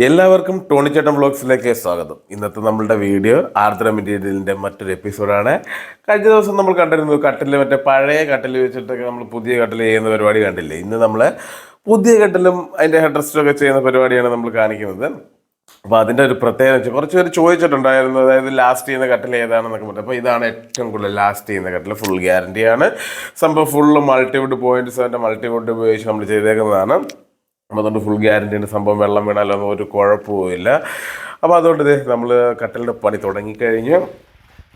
എല്ലാവർക്കും ടോണിച്ചേട്ടൻ വ്ളോഗ്സിലേക്ക് സ്വാഗതം. ഇന്നത്തെ നമ്മളുടെ വീഡിയോ ആർദ്ര മെറ്റീരിയലിൻ്റെ മറ്റൊരു എപ്പിസോഡാണ്. കഴിഞ്ഞ ദിവസം നമ്മൾ കണ്ടിരുന്നു കട്ടിൽ, മറ്റേ പഴയ കട്ടിൽ വെച്ചിട്ടൊക്കെ നമ്മൾ പുതിയ കട്ടിൽ ചെയ്യുന്ന പരിപാടി കണ്ടില്ലേ. ഇന്ന് നമ്മൾ പുതിയ കട്ടിലും അതിൻ്റെ ഹെഡ് റെസ്റ്റൊക്കെ ചെയ്യുന്ന പരിപാടിയാണ് നമ്മൾ കാണിക്കുന്നത്. അപ്പോൾ അതിൻ്റെ ഒരു പ്രത്യേകത വെച്ചാൽ കുറച്ച് പേര് ചോദിച്ചിട്ടുണ്ടായിരുന്നു, അതായത് ലാസ്റ്റ് ചെയ്യുന്ന കട്ടിൽ ഏതാണെന്നൊക്കെ പറഞ്ഞത്. അപ്പോൾ ഇതാണ് ഏറ്റവും കൂടുതൽ ലാസ്റ്റ് ചെയ്യുന്ന കട്ടിൽ. ഫുൾ ഗ്യാരണ്ടിയാണ്. സംഭവം ഫുള്ള് മൾട്ടിവുഡ് പോയിന്റ്സ്, അതിൻ്റെ മൾട്ടിവുഡ് ഉപയോഗിച്ച് നമ്മൾ ചെയ്തേക്കുന്നതാണ്. അപ്പോൾ അതുകൊണ്ട് ഫുൾ ഗ്യാരണ്ടിൻ്റെ സംഭവം, വെള്ളം വീണാലൊന്നും ഒരു കുഴപ്പമില്ല. അപ്പോൾ അതുകൊണ്ട് നമ്മൾ കട്ടിലിൻ്റെ പണി തുടങ്ങിക്കഴിഞ്ഞു.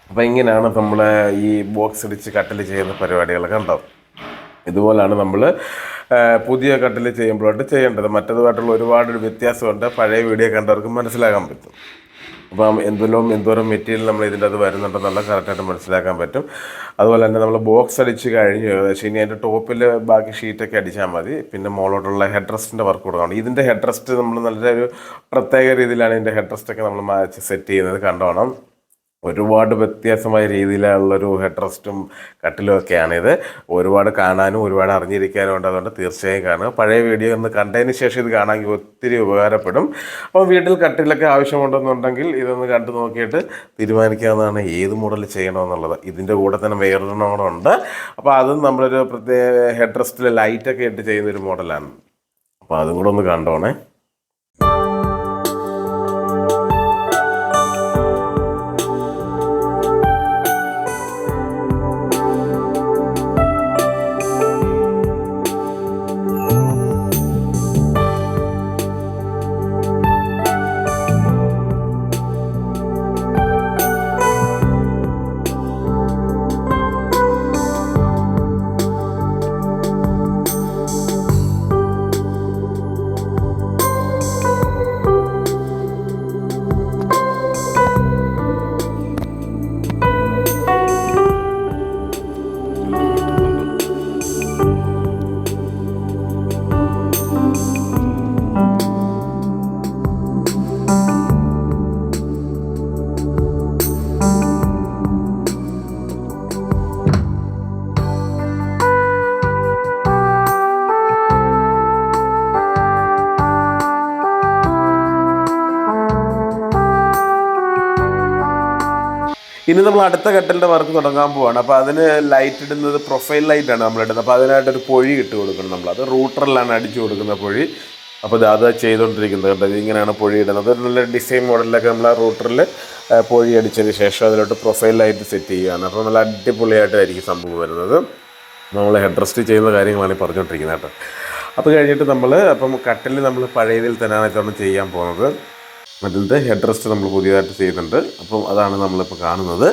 അപ്പോൾ ഇങ്ങനെയാണ് നമ്മൾ ഈ ബോക്സ് അടിച്ച് കട്ടിൽ ചെയ്യുന്ന പരിപാടികൾ. കണ്ടോ, ഇതുപോലാണ് നമ്മൾ പുതിയ കട്ടിൽ ചെയ്യുമ്പോഴായിട്ട് ചെയ്യേണ്ടത്. മറ്റേതുമായിട്ടുള്ള ഒരുപാട് വ്യത്യാസമുണ്ട്. പഴയ വീഡിയോ കണ്ടവർക്ക് മനസ്സിലാക്കാൻ പറ്റും. അപ്പം എന്തോരം മെറ്റീരിയൽ നമ്മൾ ഇതിൻ്റെ അത് വരുന്നുണ്ടെന്നുള്ള കറക്റ്റായിട്ട് മനസ്സിലാക്കാൻ പറ്റും. അതുപോലെ തന്നെ നമ്മൾ ബോക്സ് അടിച്ച് കഴിഞ്ഞ് ഏകദേശം ഇനി അതിൻ്റെ ടോപ്പിൽ ബാക്കി ഷീറ്റൊക്കെ അടിച്ചാൽ മതി. പിന്നെ മുകളോട്ടുള്ള ഹെഡ് റെസ്റ്റിൻ്റെ വർക്ക് കൊടുക്കണം. ഇതിൻ്റെ ഹെഡ് റെസ്റ്റ് നമ്മൾ നല്ലൊരു പ്രത്യേക രീതിയിലാണ് ഇതിൻ്റെ ഹെഡ് റെസ്റ്റൊക്കെ നമ്മൾ സെറ്റ് ചെയ്യുന്നത്. കണ്ടോണം, ഒരുപാട് വ്യത്യാസമായ രീതിയിലുള്ളൊരു ഹെഡ് റെസ്റ്റും കട്ടിലും ഒക്കെയാണിത്. ഒരുപാട് കാണാനും ഒരുപാട് അറിഞ്ഞിരിക്കാനും ഉണ്ട്. അതുകൊണ്ട് തീർച്ചയായും കാണുക. പഴയ വീഡിയോ ഒന്ന് കണ്ടതിന് ശേഷം ഇത് കാണാമെങ്കിൽ ഒത്തിരി ഉപകാരപ്പെടും. അപ്പോൾ വീട്ടിൽ കട്ടിലൊക്കെ ആവശ്യമുണ്ടെന്നുണ്ടെങ്കിൽ ഇതൊന്ന് കണ്ടു നോക്കിയിട്ട് തീരുമാനിക്കാവുന്നതാണ് ഏത് മോഡൽ ചെയ്യണമെന്നുള്ളത്. ഇതിൻ്റെ കൂടെ തന്നെ വേറൊരെണ്ണം കൂടെ ഉണ്ട്. അപ്പോൾ അതും നമ്മളൊരു പ്രത്യേക ഹെഡ് റെസ്റ്റിൽ ലൈറ്റൊക്കെ ഇട്ട് ചെയ്യുന്നൊരു മോഡലാണ്. അപ്പോൾ അതും കൂടെ ഒന്ന് കണ്ടോണേ. ഇനി നമ്മൾ അടുത്ത കട്ടിലിൻ്റെ വർക്ക് തുടങ്ങാൻ പോവാണ്. അപ്പോൾ അതിന് ലൈറ്റ് ഇടുന്നത് പ്രൊഫൈൽ ലൈറ്റാണ് നമ്മൾ ഇടുന്നത്. അപ്പോൾ അതിനായിട്ടൊരു പൊഴി ഇട്ട് കൊടുക്കണം. നമ്മളത് റൂട്ടറിലാണ് അടിച്ചു കൊടുക്കുന്ന പൊഴി. അപ്പോൾ അത് ചെയ്തുകൊണ്ടിരിക്കുന്നത് കണ്ടത്. ഇങ്ങനെയാണ് പൊഴി ഇടുന്നത്. നല്ല ഡിസൈൻ മോഡലിലൊക്കെ നമ്മൾ ആ റൂട്ടറിൽ പൊഴി അടിച്ചതിന് ശേഷം അതിലോട്ട് പ്രൊഫൈൽ ലൈറ്റ് സെറ്റ് ചെയ്യുകയാണ്. അപ്പോൾ നല്ല അടിപൊളിയായിട്ടായിരിക്കും സംഭവം വരുന്നത്. നമ്മൾ ഹെഡ് റെസ്റ്റ് ചെയ്യുന്ന കാര്യങ്ങളാണ് ഈ പറഞ്ഞുകൊണ്ടിരിക്കുന്നത് കേട്ടോ. അപ്പോൾ കഴിഞ്ഞിട്ട് അപ്പം കട്ടിൽ നമ്മൾ പഴയതിൽ തന്നെയാണ് ഇത്തവണ ചെയ്യാൻ പോകുന്നത്. അതിൻ്റെ ഹെഡ് റെസ്റ്റ് നമ്മൾ പുതിയതായിട്ട് ചെയ്യുന്നുണ്ട്. അപ്പം അതാണ് നമ്മളിപ്പോൾ കാണുന്നത്.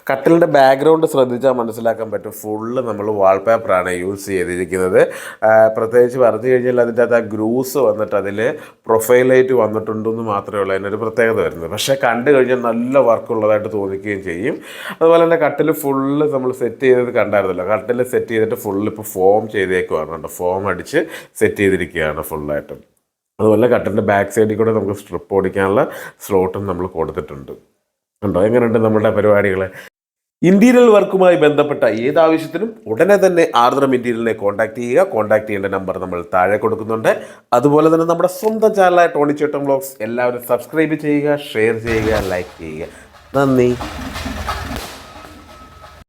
കട്ടിലിൻ്റെ ബാക്ക്ഗ്രൗണ്ട് ശ്രദ്ധിച്ചാൽ മനസ്സിലാക്കാൻ പറ്റും. ഫുള്ള് നമ്മൾ വാൾപേപ്പറാണ് യൂസ് ചെയ്തിരിക്കുന്നത്. പ്രത്യേകിച്ച് പറഞ്ഞു കഴിഞ്ഞാൽ അതിൻ്റെ അകത്ത് ആ ഗ്രൂസ് വന്നിട്ട് അതിൽ പ്രൊഫൈൽ ലൈറ്റ് വന്നിട്ടുണ്ടെന്ന് മാത്രമേ ഉള്ളൂ അതിനൊരു പ്രത്യേകത വരുന്നത്. പക്ഷേ കണ്ടു കഴിഞ്ഞാൽ നല്ല വർക്കുള്ളതായിട്ട് തോന്നിക്കുകയും ചെയ്യും. അതുപോലെ തന്നെ കട്ടിൽ ഫുള്ള് നമ്മൾ സെറ്റ് ചെയ്തത് കണ്ടായിരുന്നല്ലോ. കട്ടിൽ സെറ്റ് ചെയ്തിട്ട് ഫുള്ള് ഇപ്പോൾ ഫോം ചെയ്തേക്കുവാണ് കേട്ടോ. ഫോം അടിച്ച് സെറ്റ് ചെയ്തിരിക്കുകയാണ് ഫുള്ളായിട്ട്. അതുപോലെ കട്ടിലിൻ്റെ ബാക്ക് സൈഡിൽ കൂടെ നമുക്ക് സ്ട്രിപ്പ് ഓടിക്കാനുള്ള സ്ലോട്ടും നമ്മൾ കൊടുത്തിട്ടുണ്ട്. ഉണ്ടോ? എങ്ങനെയുണ്ട് നമ്മുടെ പരിപാടികൾ? ഇന്റീരിയൽ വർക്കുമായി ബന്ധപ്പെട്ട ഏത് ആവശ്യത്തിനും ഉടനെ തന്നെ ആർദ്രം ഇന്റീരിയലിനെ കോൺടാക്ട് ചെയ്യുക. കോൺടാക്ട് ചെയ്യേണ്ട നമ്പർ നമ്മൾ താഴെ കൊടുക്കുന്നുണ്ട്. അതുപോലെ തന്നെ നമ്മുടെ സ്വന്തം ചാനലായ ടോണിച്ചേട്ടൻ വ്ലോഗ്സ് എല്ലാവരും സബ്സ്ക്രൈബ് ചെയ്യുക, ഷെയർ ചെയ്യുക, ലൈക്ക് ചെയ്യുക. നന്ദി.